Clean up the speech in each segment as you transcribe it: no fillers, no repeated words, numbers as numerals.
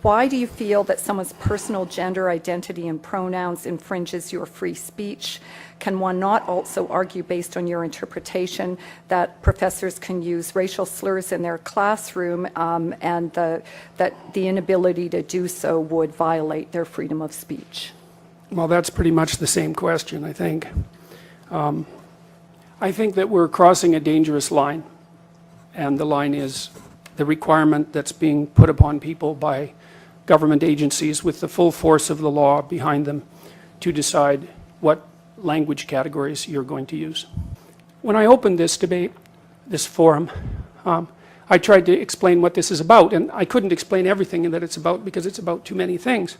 Why do you feel that someone's personal gender identity and pronouns infringes your free speech? Can one not also argue, based on your interpretation, that professors can use racial slurs in their classroom and that the inability to do so would violate their freedom of speech? Well, that's pretty much the same question, I think. I think that we're crossing a dangerous line, and the line is the requirement that's being put upon people by government agencies with the full force of the law behind them to decide what language categories you're going to use. When I opened this debate, this forum, I tried to explain what this is about, and I couldn't explain everything that it's about because it's about too many things.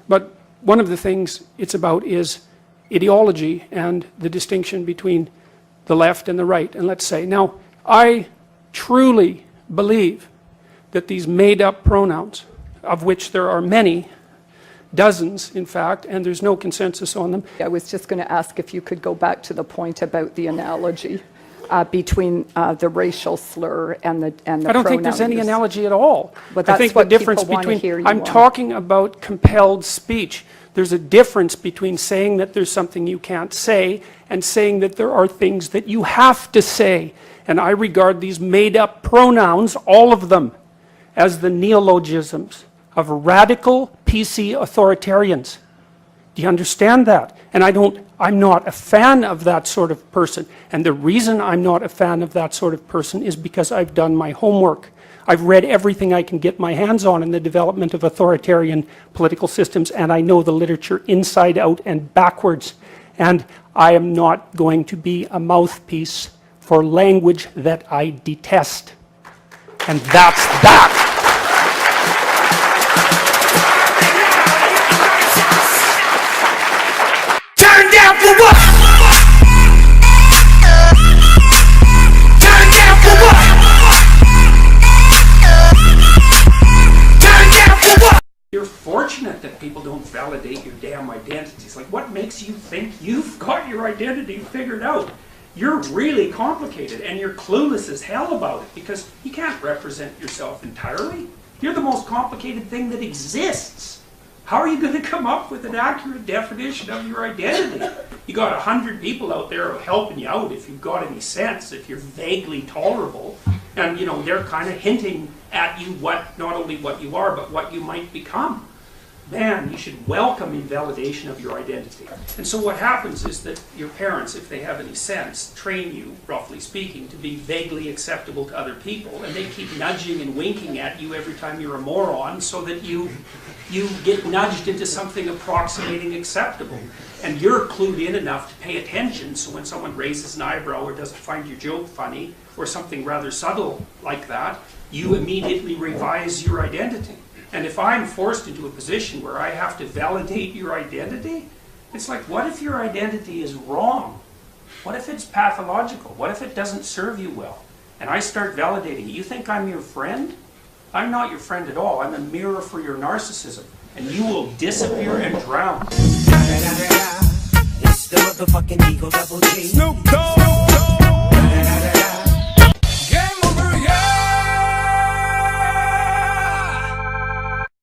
But one of the things it's about is ideology and the distinction between the left and the right. And let's say, now, I truly believe that these made-up pronouns, of which there are many, dozens in fact, and there's no consensus on them. I was just going to ask if you could go back to the point about the analogy between the racial slur and the I don't think there's any analogy at all. But I think the difference between, I'm talking about compelled speech. There's a difference between saying that there's something you can't say and saying that there are things that you have to say. And I regard these made-up pronouns, all of them, as the neologisms of radical PC authoritarians. Do you understand that? And I'm not a fan of that sort of person. And the reason I'm not a fan of that sort of person is because I've done my homework. I've read everything I can get my hands on in the development of authoritarian political systems, and I know the literature inside out and backwards. And I am not going to be a mouthpiece for language that I detest. And that's that. Turn down for what? Turn down for what? Turn down for what? You're fortunate that people don't validate your damn identities. Like, what makes you think you've got your identity figured out? You're really complicated, and you're clueless as hell about it, because you can't represent yourself entirely. You're the most complicated thing that exists. How are you going to come up with an accurate definition of your identity? You got 100 people out there helping you out if you've got any sense, if you're vaguely tolerable, and you know they're kind of hinting at you what, not only what you are, but what you might become. Man, you should welcome invalidation of your identity. And so what happens is that your parents, if they have any sense, train you, roughly speaking, to be vaguely acceptable to other people, and they keep nudging and winking at you every time you're a moron so that you get nudged into something approximating acceptable. And you're clued in enough to pay attention, so when someone raises an eyebrow or doesn't find your joke funny, or something rather subtle like that, you immediately revise your identity. And if I'm forced into a position where I have to validate your identity, it's like, what if your identity is wrong? What if it's pathological? What if it doesn't serve you well? And I start validating, you think I'm your friend? I'm not your friend at all. I'm a mirror for your narcissism. And you will disappear and drown. It's the motherfucking Eagle Double G. Snoop Dogg.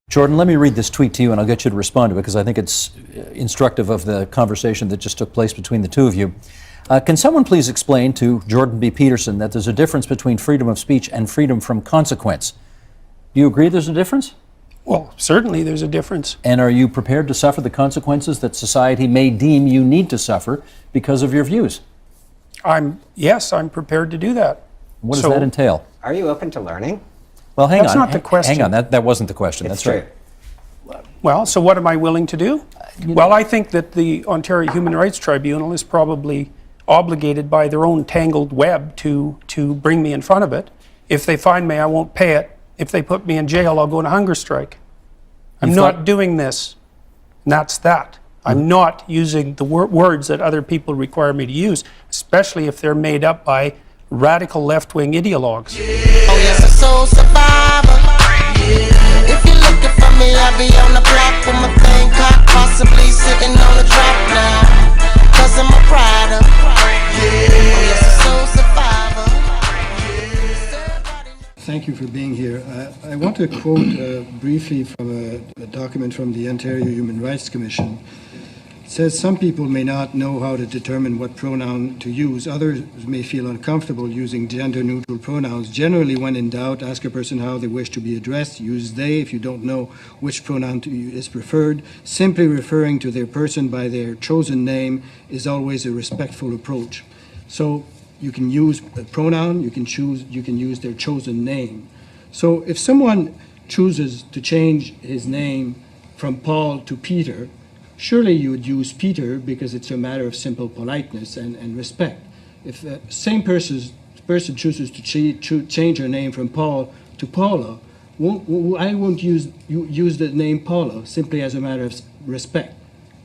Jordan, let me read this tweet to you, and I'll get you to respond to it because I think it's instructive of the conversation that just took place between the two of you. Can someone please explain to Jordan B. Peterson that there's a difference between freedom of speech and freedom from consequence? Do you agree there's a difference? Well, certainly there's a difference. And are you prepared to suffer the consequences that society may deem you need to suffer because of your views? Yes, I'm prepared to do that. What does that entail? Are you open to learning? Well, hang on. That's not the question. Hang on, that wasn't the question. It's That's true. right. Well, so what am I willing to do? Well, I think that the Ontario Human Rights Tribunal is probably obligated by their own tangled web to bring me in front of it. If they find me, I won't pay it. If they put me in jail, I'll go on a hunger strike. I'm not doing this. And that's that. I'm not using the words that other people require me to use, especially if they're made up by radical left-wing ideologues. Oh yes, a soul survivor. If you're looking for me, I'll be on the block with my thing cocked, possibly sitting on the drop now. Cause I'm a rider. Oh yes, a soul survivor. thank you for being here. I want to quote briefly from a document from the Ontario Human Rights Commission. It says, some people may not know how to determine what pronoun to use. Others may feel uncomfortable using gender-neutral pronouns. Generally, when in doubt, ask a person how they wish to be addressed. Use they if you don't know which pronoun is preferred. Simply referring to their person by their chosen name is always a respectful approach. So you can use a pronoun, you can use their chosen name. So if someone chooses to change his name from Paul to Peter, surely you would use Peter because it's a matter of simple politeness and respect. If the same person chooses to change her name from Paul to Paula, I won't use the name Paula simply as a matter of respect.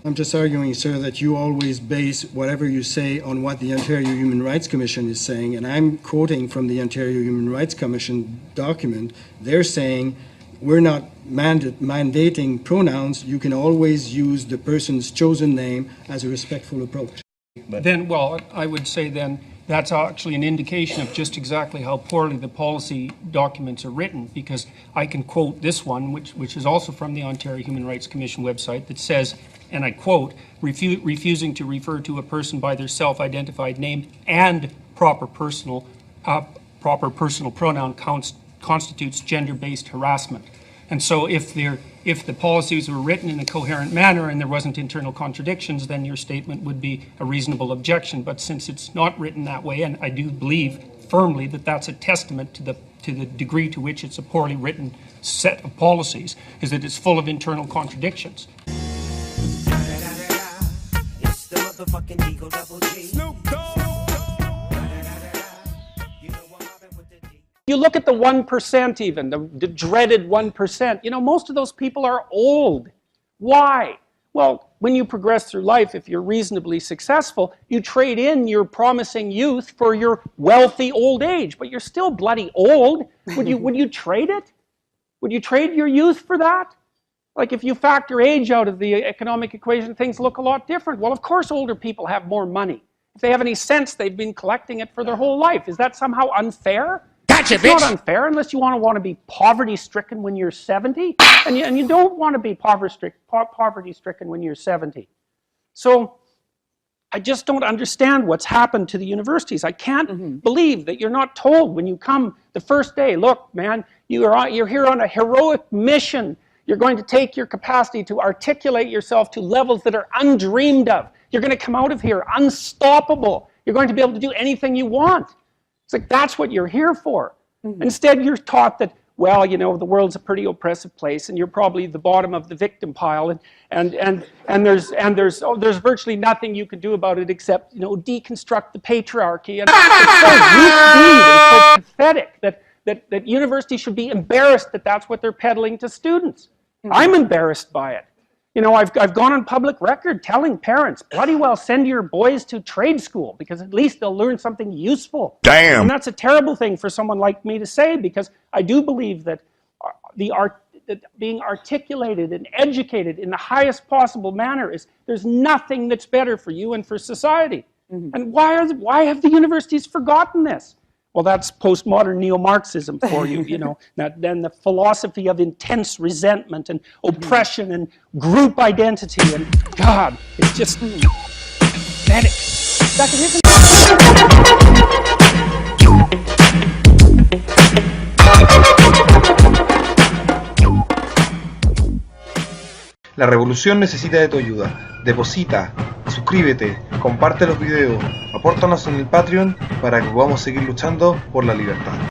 I'm just arguing, sir, that you always base whatever you say on what the Ontario Human Rights Commission is saying, and I'm quoting from the Ontario Human Rights Commission document. They're saying we're not mandating pronouns. You can always use the person's chosen name as a respectful approach. Then, well, I would say then that's actually an indication of just exactly how poorly the policy documents are written, because I can quote this one, which is also from the Ontario Human Rights Commission website, that says, and I quote, refusing to refer to a person by their self-identified name and proper personal pronoun constitutes gender-based harassment. And so if the policies were written in a coherent manner and there wasn't internal contradictions, then your statement would be a reasonable objection. But since it's not written that way, and I do believe firmly that that's a testament to the degree to which it's a poorly written set of policies, is that it's full of internal contradictions. It's the motherfucking Eagle Double G. Snoop Dogg. You look at the 1% even, the dreaded 1%, you know, most of those people are old. Why? Well, when you progress through life, if you're reasonably successful, you trade in your promising youth for your wealthy old age, but you're still bloody old. Would you trade it? Would you trade your youth for that? Like if you factor age out of the economic equation, things look a lot different. Well, of course older people have more money. If they have any sense, they've been collecting it for their whole life. Is that somehow unfair? Gotcha, it's bitch. not unfair unless you want to be poverty-stricken when you're 70, and you don't want to be poverty-stricken when you're 70. So I just don't understand what's happened to the universities. I can't believe that you're not told when you come the first day, look, man, you're here on a heroic mission. You're going to take your capacity to articulate yourself to levels that are undreamed of. You're going to come out of here unstoppable. You're going to be able to do anything you want. It's like, that's what you're here for. Instead, you're taught that, well, you know, the world's a pretty oppressive place, and you're probably the bottom of the victim pile, and there's virtually nothing you can do about it except, you know, deconstruct the patriarchy. And it's so weak-kneed and so pathetic that universities should be embarrassed that that's what they're peddling to students. I'm embarrassed by it. You know, I've gone on public record telling parents, bloody well send your boys to trade school because at least they'll learn something useful. Damn. And that's a terrible thing for someone like me to say, because I do believe that that being articulated and educated in the highest possible manner there's nothing that's better for you and for society. And why have the universities forgotten this? Well, that's postmodern neo-Marxism for you, you know. Then the philosophy of intense resentment and oppression and group identity, and God, it's just pathetic. La revolución necesita de tu ayuda. Deposita, suscríbete, comparte los videos, apórtanos en el Patreon para que podamos seguir luchando por la libertad.